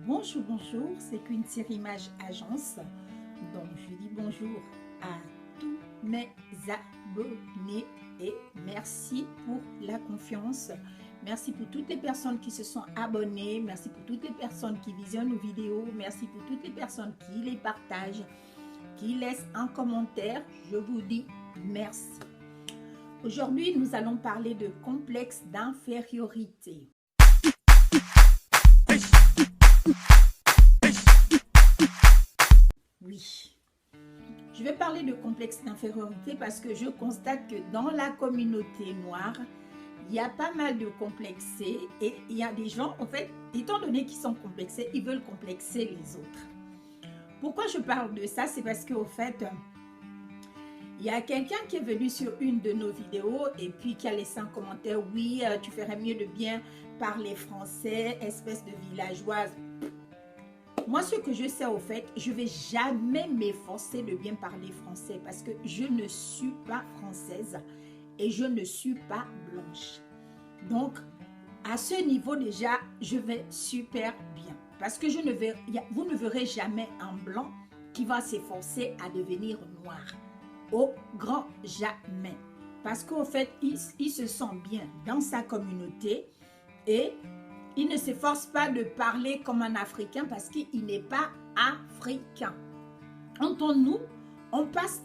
Bonjour, bonjour, c'est Quincy Rimage Agence. Donc, je dis bonjour à tous mes abonnés et merci pour la confiance. Merci pour toutes les personnes qui se sont abonnées. Merci pour toutes les personnes qui visionnent nos vidéos. Merci pour toutes les personnes qui les partagent, qui laissent un commentaire. Je vous dis merci. Aujourd'hui, nous allons parler de complexe d'infériorité. Oui, je vais parler de complexe d'infériorité parce que je constate que dans la communauté noire, il y a pas mal de complexés et il y a des gens, en fait, étant donné qu'ils sont complexés, ils veulent complexer les autres. Pourquoi je parle de ça? C'est parce qu'au fait, il y a quelqu'un qui est venu sur une de nos vidéos et puis qui a laissé un commentaire. Oui, tu ferais mieux de bien parler français, espèce de villageoise. Moi, ce que je sais au fait, je ne vais jamais m'efforcer de bien parler français parce que je ne suis pas française et je ne suis pas blanche. Donc, à ce niveau déjà, je vais super bien parce que vous ne verrez jamais un blanc qui va s'efforcer à devenir noir. Au grand jamais. Parce qu'au fait, il se sent bien dans sa communauté et il ne s'efforce pas de parler comme un Africain parce qu'il n'est pas africain. Entendons-nous, on passe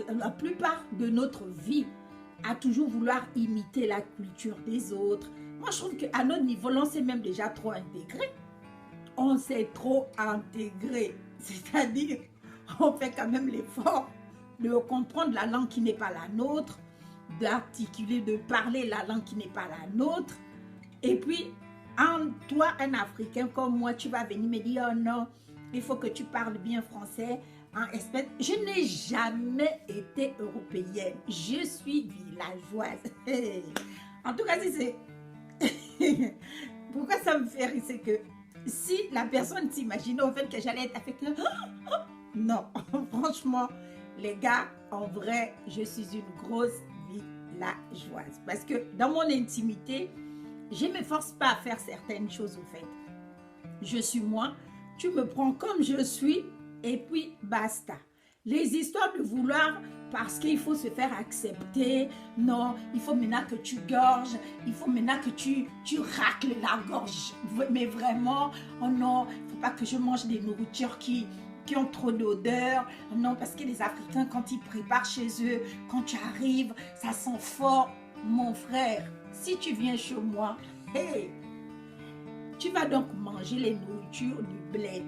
la plupart de notre vie à toujours vouloir imiter la culture des autres. Moi, je trouve qu'à notre niveau, là, on s'est même déjà trop intégré. On s'est trop intégré. C'est-à-dire, on fait quand même l'effort de comprendre la langue qui n'est pas la nôtre, d'articuler, de parler la langue qui n'est pas la nôtre. Et puis, toi, un Africain comme moi, tu vas venir me dire, oh non, il faut que tu parles bien français. Je n'ai jamais été européenne. Je suis villageoise. En tout cas, pourquoi ça me fait rire, c'est que si la personne s'imaginait au fait que j'allais être africaine, non, franchement, les gars, en vrai, je suis une grosse villageoise. Parce que dans mon intimité, je ne m'efforce pas à faire certaines choses au fait. Je suis moi, tu me prends comme je suis et puis basta. Les histoires de vouloir, parce qu'il faut se faire accepter, non, il faut maintenant que tu gorges, il faut maintenant que tu racles la gorge. Mais vraiment, oh non, il ne faut pas que je mange des nourritures qui ont trop d'odeur. Non, parce que les Africains, quand ils préparent chez eux, quand tu arrives, ça sent fort. Mon frère, si tu viens chez moi, hey, tu vas donc manger les nourritures du bled.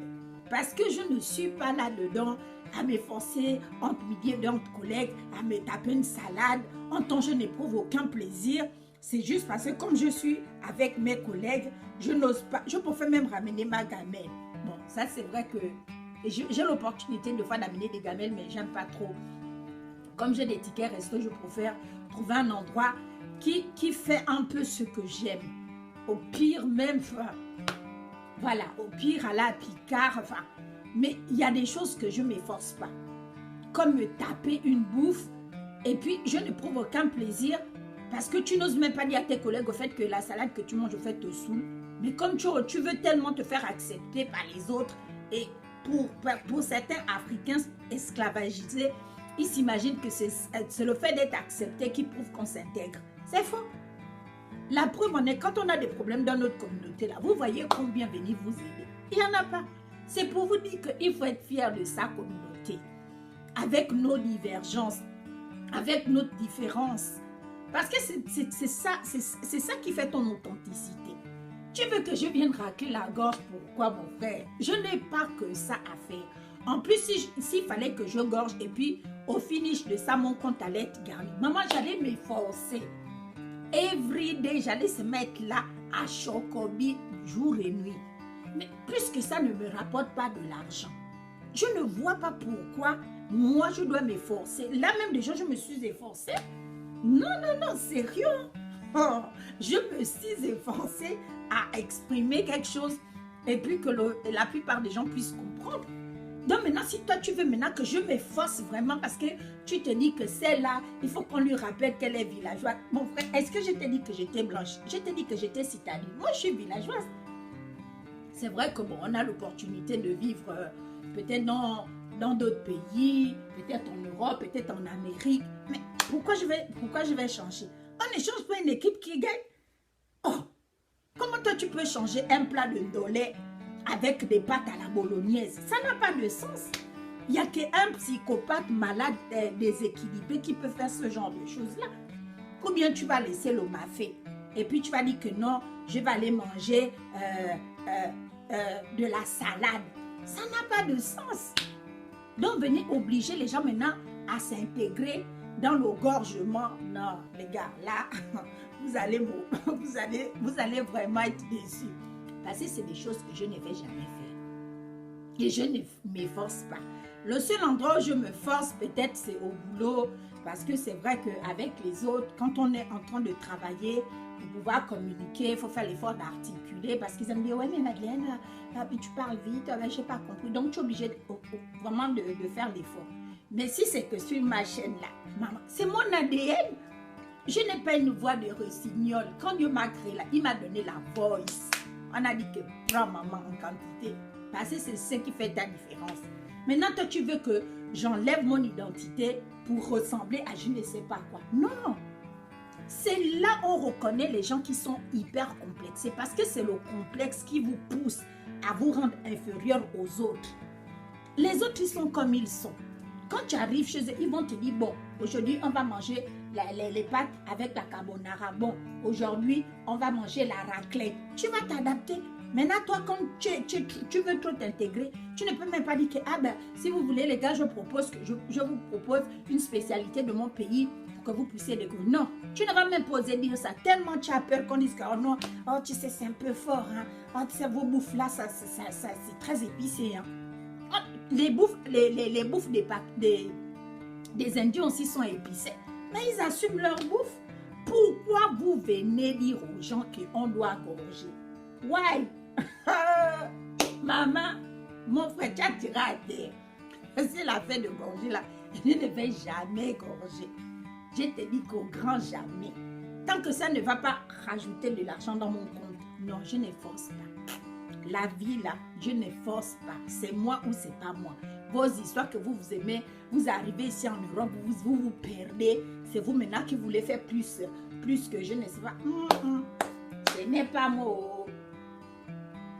Parce que je ne suis pas là-dedans à m'efforcer entre midi et entre collègues, à me taper une salade. En temps, je n'éprouve aucun plaisir. C'est juste parce que comme je suis avec mes collègues, je n'ose pas. Je préfère même ramener ma gamelle. Bon, ça c'est vrai que j'ai l'opportunité de fois d'amener des gamelles, mais j'aime pas trop. Comme j'ai des tickets resto, je préfère trouver un endroit qui fait un peu ce que j'aime. Au pire même, voilà, au pire à la Picard, enfin. Mais il y a des choses que je ne m'efforce pas. Comme me taper une bouffe et puis je ne trouve aucun plaisir parce que tu n'oses même pas dire à tes collègues au fait que la salade que tu manges au fait te saoule. Mais comme tu veux tellement te faire accepter par les autres et pour certains Africains esclavagisés, ils s'imaginent que c'est le fait d'être accepté qui prouve qu'on s'intègre. C'est faux. La preuve en est, quand on a des problèmes dans notre communauté, là, vous voyez combien venir vous aider. Il n'y en a pas. C'est pour vous dire qu'il faut être fier de sa communauté, avec nos divergences, avec notre différence. Parce que c'est ça qui fait ton authenticité. Tu veux que je vienne racler la gorge, pourquoi mon frère? Je n'ai pas que ça à faire. En plus, s'il fallait que je gorge et puis au finish de ça, mon compte allait être garni. Maman, j'allais m'efforcer. Every day, j'allais se mettre là à chocobi jour et nuit. Mais puisque ça ne me rapporte pas de l'argent, je ne vois pas pourquoi moi je dois m'efforcer. Là même déjà, je me suis efforcée. Non, non, non, sérieux. Oh, je me suis efforcée à exprimer quelque chose et puis que la plupart des gens puissent comprendre. Donc maintenant, si toi tu veux maintenant que je m'efforce vraiment parce que tu te dis que celle-là, il faut qu'on lui rappelle qu'elle est villageoise. Mon frère, est-ce que je t'ai dit que j'étais blanche? Je t'ai dit que j'étais citadine. Moi, je suis villageoise. C'est vrai que bon, on a l'opportunité de vivre peut-être dans d'autres pays, peut-être en Europe, peut-être en Amérique. Mais pourquoi je vais changer? On ne change pas une équipe qui gagne. Oh, comment toi tu peux changer un plat de ndolé avec des pâtes à la bolognaise? Ça n'a pas de sens. Il n'y a qu'un psychopathe malade déséquilibré qui peut faire ce genre de choses-là. Ou bien tu vas laisser le mafé et puis tu vas dire que non, je vais aller manger de la salade. Ça n'a pas de sens. Donc venez obliger les gens maintenant à s'intégrer dans l'engorgement. Non, les gars, là, vous allez vraiment être déçus. Parce que c'est des choses que je ne vais jamais faire. Et je ne m'efforce pas. Le seul endroit où je me force peut-être c'est au boulot. Parce que c'est vrai qu'avec les autres, quand on est en train de travailler, pour pouvoir communiquer, il faut faire l'effort d'articuler. Parce qu'ils aiment dire, ouais mais Madeleine, tu parles vite, je n'ai pas compris. Donc tu es obligé vraiment de faire l'effort. Mais si c'est que sur ma chaîne là, maman, c'est mon ADN. Je n'ai pas une voix de rossignol. Quand Dieu m'a créé là, il m'a donné la voice. On a dit que prends maman en quantité. Parce que c'est ce qui fait ta différence. Maintenant, toi, tu veux que j'enlève mon identité pour ressembler à je ne sais pas quoi. Non. C'est là où on reconnaît les gens qui sont hyper complexés. Parce que c'est le complexe qui vous pousse à vous rendre inférieur aux autres. Les autres, ils sont comme ils sont. Quand tu arrives chez eux, ils vont te dire, bon, aujourd'hui, on va manger les pâtes avec la carbonara. Bon, aujourd'hui, on va manger la raclette. Tu vas t'adapter. Maintenant, toi, quand tu veux trop t'intégrer, tu ne peux même pas dire que, ah ben, si vous voulez, les gars, je vous propose une spécialité de mon pays pour que vous puissiez découvrir. Non, tu ne vas même pas oser dire ça. Tellement tu as peur qu'on dise que, oh non, oh, tu sais, c'est un peu fort. Hein. Oh, tu sais, vos bouffes là, c'est très épicé. Hein. Les bouffes des Indiens aussi sont épicées. Mais ils assument leur bouffe. Pourquoi vous venez dire aux gens qu'on doit gorger? Ouais. Maman, mon frère, tu as tiré à terre. C'est la fin de gorger là. Je ne vais jamais gorger. Je te dis qu'au grand jamais. Tant que ça ne va pas rajouter de l'argent dans mon compte. Non, je ne force pas. La vie là, je ne force pas. C'est moi ou c'est pas moi. Vos histoires que vous aimez, vous arrivez ici en Europe, vous perdez. C'est vous maintenant qui voulez faire plus que je ne sais pas. Ce n'est pas moi.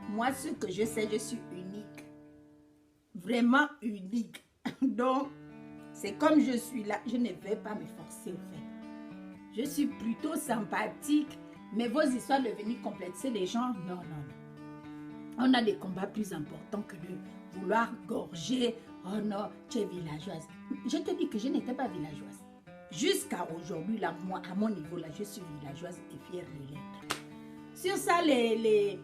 Moi, ce que je sais, je suis unique. Vraiment unique. Donc, c'est comme je suis là. Je ne vais pas me forcer au fait. Je suis plutôt sympathique. Mais vos histoires de venir complexer les gens, non. On a des combats plus importants que de vouloir gorger. Oh non, tu es villageoise. Je te dis que je n'étais pas villageoise. Jusqu'à aujourd'hui, là, moi, à mon niveau, là, je suis villageoise et fière de l'être. Sur ça, les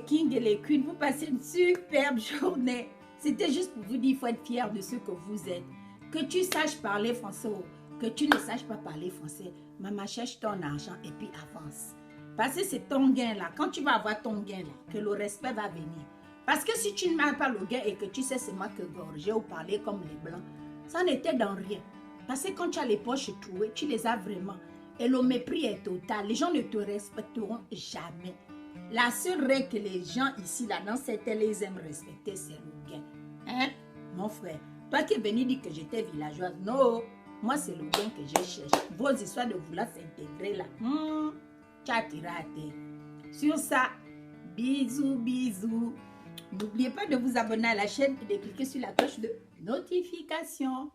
kings et les queens, vous passez une superbe journée. C'était juste pour vous dire, il faut être fier de ce que vous êtes. Que tu saches parler français ou que tu ne saches pas parler français, maman, cherche ton argent et puis avance. Parce que c'est ton gain là. Quand tu vas avoir ton gain là, que le respect va venir. Parce que si tu n'as pas le gain et que tu sais seulement que gorger ou parler comme les blancs, ça n'était dans rien. Parce que quand tu as les poches trouées, tu les as vraiment. Et le mépris est total. Les gens ne te respecteront jamais. La seule règle que les gens ici, là, dans cette terre, les aiment respecter, c'est le gain. Hein, mon frère? Toi qui es venu dire que j'étais villageoise, non. Moi, c'est le gain que je cherche. Vos histoires de vouloir s'intégrer là. Tu as tiré à terre. Sur ça, bisous. N'oubliez pas de vous abonner à la chaîne et de cliquer sur la cloche de notification.